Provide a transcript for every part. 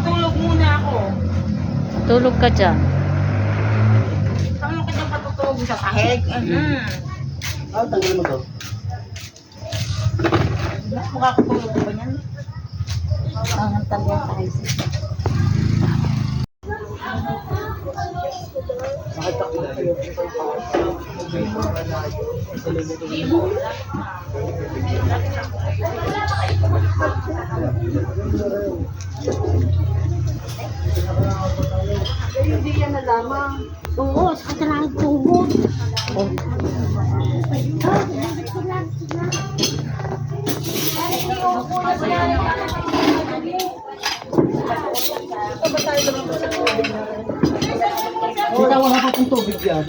Matulog muna ako. Tulog ka dyan. Saan mo kitang patutulog sa sahig? Tanggalin mo to. Makakatulog ba yan? Ang tanda tayo. Hindi yan na lamang. Oo, sa katalang tubog. Kita wala pa pong tubig yan.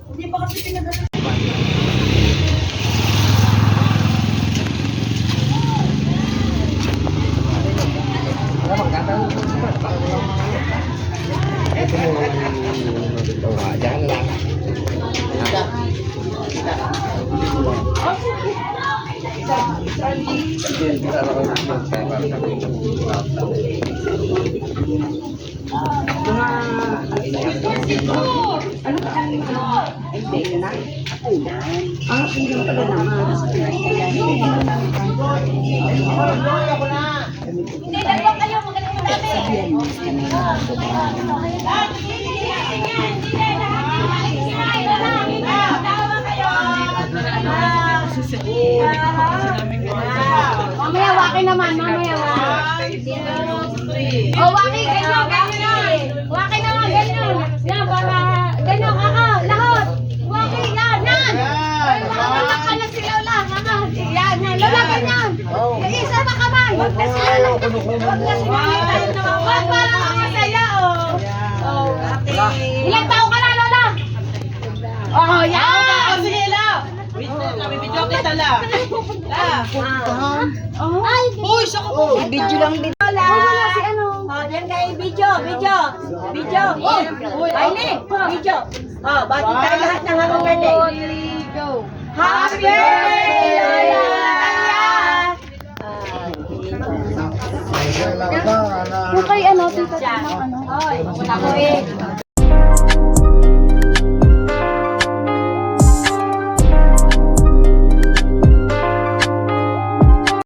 Hindi pa kasi pinag- Ito mo ang diyan lang. Hindi, dalawa kayo. Magaling mo namin. Mamaya, waki naman. Mamaya, oh, waki, ganyan, ganyan. Waki naman, ganyan. Yan, para, ganyan, lahat. Waki, yan, yan. Ay, wala ka na si Lola, yan, yan. Lola, ganyan. Isa pa kamay. Wag na si Lola. Wag na si Lola. Wag para makasaya, oh. Ilang taong ka na, Lola? Oh, yan. Sige, la. Nabibidyo kita, la. Ay, Uy, siya ka po. video lang din. Lola. Wala si ano. Oh, yan kayo, video. Baile, video. Oh, bati tayo lahat ng happy birthday. Happy birthday, Lola! Kung kay ano, tita, ano? Oy, ako eh.